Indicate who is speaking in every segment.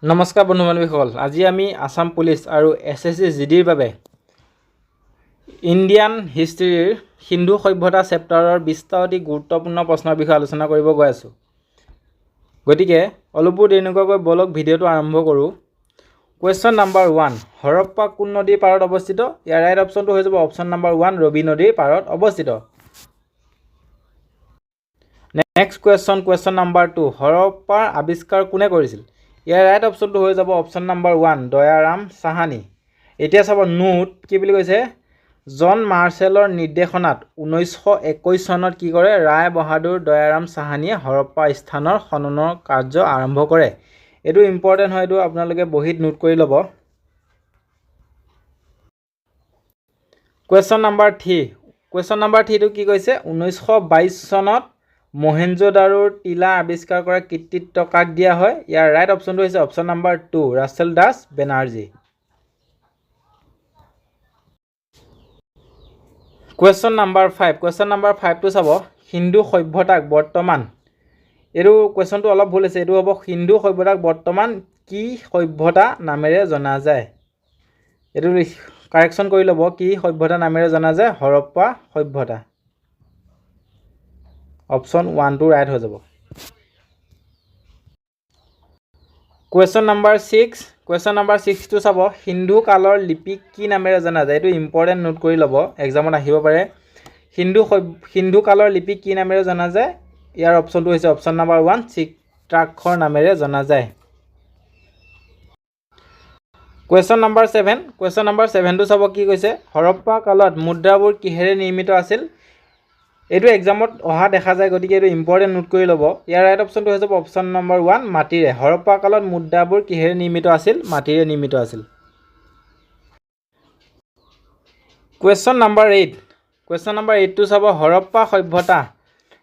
Speaker 1: নমস্কাৰ বন্ধু বান্ধৱীসকল, আজি আমি আসাম পুলিচ আৰু SSC জিডিৰ বাবে ইণ্ডিয়ান হিষ্ট্ৰীৰ সিন্ধু সভ্যতা চেপ্টাৰৰ 20টা অতি গুৰুত্বপূৰ্ণ প্ৰশ্নৰ বিষয়ে আলোচনা কৰিব গৈ আছোঁ। গতিকে অলপো দেৰি নকৰাকৈ বলক ভিডিঅ'টো আৰম্ভ কৰোঁ। কুৱেশ্যন নাম্বাৰ 1, হৰপ্পা কোন নদীৰ পাৰত অৱস্থিত? ইয়াৰ ৰাইট অপশ্যনটো হৈ যাব অপশ্যন নাম্বাৰ 1, ৰবি নদীৰ পাৰত অৱস্থিত। নেক্সট কুৱেশ্যন নাম্বাৰ 2, হৰপ্পাৰ আৱিষ্কাৰ কোনে কৰিছিল? ইয়াৰ ৰাইট অপশ্যনটো হৈ যাব অপশ্যন নাম্বাৰ 1, দয়াৰাম সাহানী। এতিয়া চাব নোট কি বুলি কৈছে, জন মাৰ্চেলৰ নিৰ্দেশনাত 1921 চনত কি কৰে, ৰায় বাহাদুৰ দয়াৰাম সাহানীয়ে হৰপ্পা স্থানৰ খননৰ কাৰ্য আৰম্ভ কৰে। এইটো ইম্পৰ্টেণ্ট হয়, এইটো আপোনালোকে বহীত নোট কৰি ল'ব। কুৱেশ্যন নাম্বাৰ 3টো কি কৈছে, 1922 চনত মহেঞ্জোদাৰোৰ টিলা আৱিষ্কাৰ কৰা কৃতিত্ব কাক দিয়া হয়? ইয়াৰ ৰাইট অপশ্যনটো হৈছে option number 2, Rakhal Das Banerjee. Question number 5টো চাব, সিন্ধু সভ্যতাক বৰ্তমান, এইটো কুৱেশ্যনটো অলপ ভুল হৈছে, এইটো হ'ব সিন্ধু সভ্যতাক বৰ্তমান কি সভ্যতা নামেৰে জনা যায়? এইটো কাৰেকশ্যন কৰি ল'ব, কি সভ্যতা নামেৰে জনা যায়? হৰপ্পা সভ্যতা। অপশ্যন 1টো ৰাইট হৈ যাব। কুৱেশ্যন নাম্বাৰ 6টো চাব, সিন্ধু কালৰ লিপিক কি নামেৰে জনা যায়? এইটো ইম্পৰ্টেণ্ট নোট কৰি ল'ব, এক্সামত আহিব পাৰে। সিন্ধু কালৰ লিপিক কি নামেৰে জনা যায়? ইয়াৰ অপশ্যনটো হৈছে অপশ্যন নাম্বাৰ 1, চিত্ৰাক্ষৰ নামেৰে জনা যায়। কুৱেশ্যন নাম্বাৰ 7টো চাব, কি কৈছে, হৰপ্পা কালত মুদ্ৰাবোৰ কিহেৰে নিৰ্মিত আছিল? এইটো এক্সামত অহা দেখা যায়, গতিকে এইটো ইম্পৰ্টেণ্ট নোট কৰি ল'ব। ইয়াৰ ৰাইট অপশ্যনটো হৈ যাব অপশ্যন নাম্বাৰ 1, মাটিৰে। হৰপ্পা কালত মুদ্ৰাবোৰ কিহেৰে নিৰ্মিত আছিল? মাটিৰে নিৰ্মিত আছিল। কুৱেশ্যন নাম্বাৰ 8টো চাব, হৰপ্পা সভ্যতা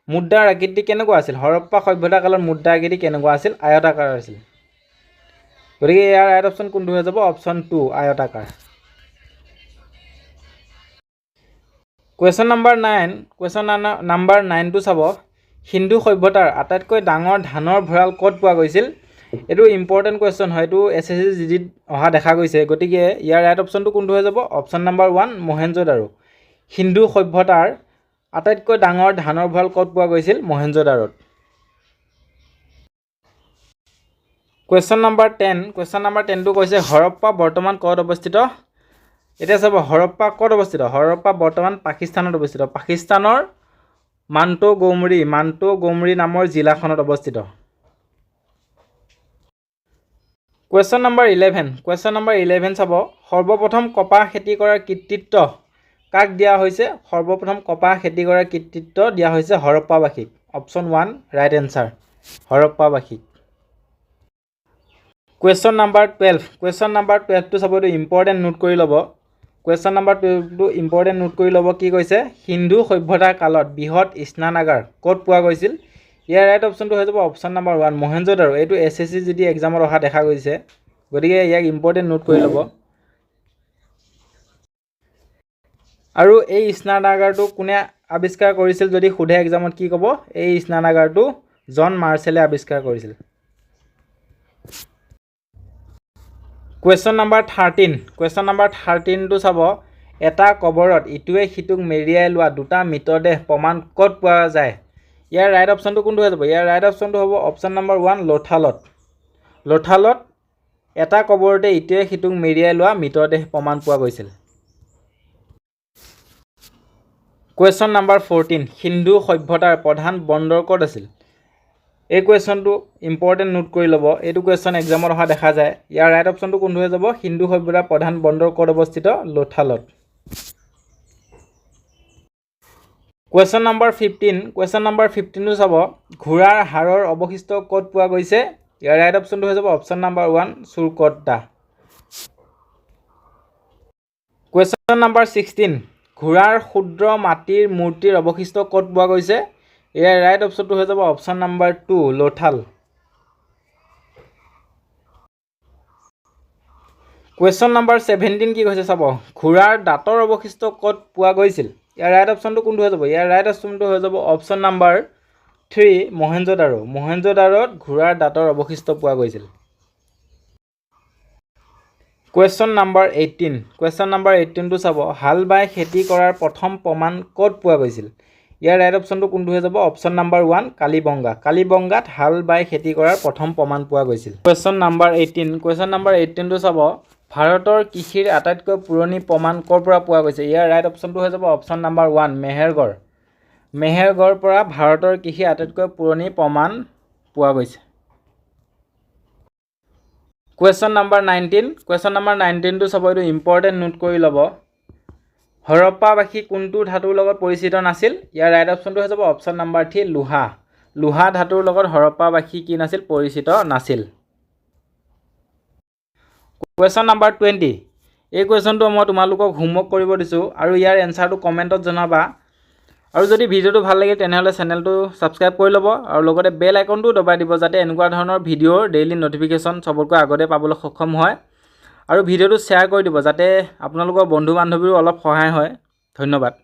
Speaker 1: মুদ্ৰাৰ আকৃতি কেনেকুৱা আছিল? হৰপ্পা সভ্যতা কালত মুদ্ৰাৰ আকৃতি কেনেকুৱা আছিল? আয়তাকাৰ আছিল। গতিকে ইয়াৰ ৰাইট অপশ্যন কোনটো হৈ যাব? অপশ্যন 2, আয়তাকাৰ। কুৱেশ্যন নাম্বাৰ 9টো চাব, সিন্ধু সভ্যতাৰ আটাইতকৈ ডাঙৰ ধানৰ ভঁৰাল ক'ত পোৱা গৈছিল? এইটো ইম্পৰ্টেণ্ট কুৱেশ্যন হয়, এইটো SSC জিডিত অহা দেখা গৈছে, গতিকে ইয়াৰ ৰাইট অপশ্যনটো কোনটো হৈ যাব? Option number 1, Mohenjodaro. সিন্ধু সভ্যতাৰ আটাইতকৈ ডাঙৰ ধানৰ ভঁৰাল ক'ত পোৱা গৈছিল? মহেঞ্জোদাৰোত। কুৱেশ্যন নাম্বাৰ 10টো কৈছে, হৰপ্পা বৰ্তমান ক'ত অৱস্থিত? এতিয়া চাব, হৰপ্পা ক'ত অৱস্থিত? হৰপ্পা বৰ্তমান পাকিস্তানত অৱস্থিত। পাকিস্তানৰ মাণ্টো নামৰ জিলাখনত অৱস্থিত। কুৱেশ্যন নাম্বাৰ 11 চাব, সৰ্বপ্ৰথম কপাহ খেতি কৰাৰ কৃতিত্ব কাক দিয়া হৈছে? সৰ্বপ্ৰথম কপাহ খেতি কৰাৰ কৃতিত্ব দিয়া হৈছে হৰপ্পাবাসীক। অপশ্যন 1, ৰাইট এনচাৰ, হৰপ্পাবাসীক। কুৱেশ্যন নাম্বাৰ 12টো চাব, এইটো ইম্পৰ্টেণ্ট নোট কৰি ল'ব। কুৱেশ্যন নাম্বাৰ 12টো ইম্পৰ্টেণ্ট নোট কৰি ল'ব, কি কৈছে, সিন্ধু সভ্যতাৰ কালত বৃহৎ স্নানাগাৰ ক'ত পোৱা গৈছিল? ইয়াৰ ৰাইট অপশ্যনটো হৈ যাব অপশ্যন নাম্বাৰ 1, মহেঞ্জোদাৰো। এইটো SSC জিডি এক্সামত অহা দেখা গৈছে, গতিকে ইয়াক ইম্পৰ্টেণ্ট নোট কৰি ল'ব। আৰু এই স্নানাগাৰটো কোনে আৱিষ্কাৰ কৰিছিল যদি সোধে এক্সামত, কি ক'ব? এই স্নানাগাৰটো জন মাৰ্চেলে আৱিষ্কাৰ কৰিছিল। কুৱেশ্যন নাম্বাৰ 13টো চাব, এটা কবৰত ইটোৱে সিটোক মেৰিয়াই লোৱা দুটা মৃতদেহ প্ৰমাণ ক'ত পোৱা যায়? ইয়াৰ ৰাইট অপশ্যনটো কোনটো হৈ যাব? ইয়াৰ ৰাইট অপশ্যনটো হ'ব অপশ্যন নাম্বাৰ 1, লোথালত এটা কবৰতে ইটোৱে সিটোক মেৰিয়াই লোৱা মৃতদেহ প্ৰমাণ পোৱা গৈছিল। কুৱেশ্যন নাম্বাৰ 14, সিন্ধু সভ্যতাৰ প্ৰধান বন্দৰ ক'ত আছিল? এই কুৱেশ্যনটো ইম্পৰ্টেণ্ট নোট কৰি ল'ব, এইটো কুৱেশ্যন এক্সামত অহা দেখা যায়। ইয়াৰ ৰাইট অপশ্যনটো কোনটো হৈ যাব? সিন্ধু সভ্যতাৰ প্ৰধান বন্দৰ ক'ত অৱস্থিত? লোথালত। কুৱেশ্যন নাম্বাৰ 15টো চাব, ঘোঁৰাৰ হাড়ৰ অৱশিষ্ট ক'ত পোৱা গৈছে? ইয়াৰ ৰাইট অপশ্যনটো হৈ যাব অপশ্যন নাম্বাৰ 1, চুৰকট্টা। কুৱেশ্যন নাম্বাৰ 16, ঘোঁৰাৰ ক্ষুদ্ৰ মাটিৰ মূৰ্তিৰ অৱশিষ্ট ক'ত পোৱা গৈছে? ইয়াৰ ৰাইট অপশ্যনটো হৈ যাব option number 2, Lothal. Question number 17 কি কৈছে চাব, ঘোঁৰাৰ দাঁতৰ অৱশিষ্ট ক'ত পোৱা গৈছিল? ইয়াৰ ৰাইট অপশ্যনটো কোনটো হৈ যাব? ইয়াৰ ৰাইট অপশ্যনটো হৈ যাব অপশ্যন নাম্বাৰ 3, মহেঞ্জোদাৰো। মহেঞ্জোদাৰোত ঘোঁৰাৰ দাঁতৰ অৱশিষ্ট পোৱা গৈছিল। কুৱেশ্যন নাম্বাৰ 18 কুৱেশ্যন নাম্বাৰ 18টো চাব হাল বাই খেতি কৰাৰ প্ৰথম প্ৰমাণ ক'ত পোৱা গৈছিল ইয়াৰ ৰাইট অপশ্যনটো কোনটো হৈ যাব অপশ্যন নাম্বাৰ 1 কালিবংগা কালিবংগাত হাল বাই খেতি কৰাৰ প্ৰথম প্ৰমাণ পোৱা গৈছিল কুৱেশ্যন নাম্বাৰ 18টো চাব ভাৰতৰ কৃষিৰ আটাইতকৈ পুৰণি প্ৰমাণ ক'ৰ পৰা পোৱা গৈছে ইয়াৰ ৰাইট অপশ্যনটো হৈ যাব অপশ্যন নাম্বাৰ 1 মেহেৰগড়ৰ পৰা ভাৰতৰ কৃষিৰ আটাইতকৈ পুৰণি প্ৰমাণ পোৱা গৈছে কুৱেশ্যন নাম্বাৰ 19টো চাব এইটো ইম্পৰ্টেণ্ট নোট কৰি ল'ব হৰপ্পাবাসী কোনটো ধাতুৰ লগত পৰিচিত নাছিল ইয়াৰ ৰাইট অপশ্যনটো হৈ যাব অপশ্যন নাম্বাৰ 3 লোহা ধাতুৰ লগত হৰপ্পাবাসী কি নাছিল পৰিচিত নাছিল কুৱেশ্যন নাম্বাৰ 20 এই কুৱেশ্যনটো মই তোমালোকক হোমৱৰ্ক কৰিব দিছোঁ আৰু ইয়াৰ এনচাৰটো কমেণ্টত জনাবা আৰু যদি ভিডিঅ'টো ভাল লাগে তেনেহ'লে চেনেলটো ছাবস্ক্ৰাইব কৰি ল'ব আৰু লগতে বেল আইকনটো দবাই দিব যাতে এনেকুৱা ধৰণৰ ভিডিঅ'ৰ ডেইলি নটিফিকেশ্যন চবতকৈ আগতে পাবলৈ সক্ষম হয় আৰু ভিডিঅ'টো শ্বেয়াৰ কৰি দিব যাতে আপোনালোকৰ বন্ধু বান্ধৱীৰো অলপ সহায় হয় ধন্যবাদ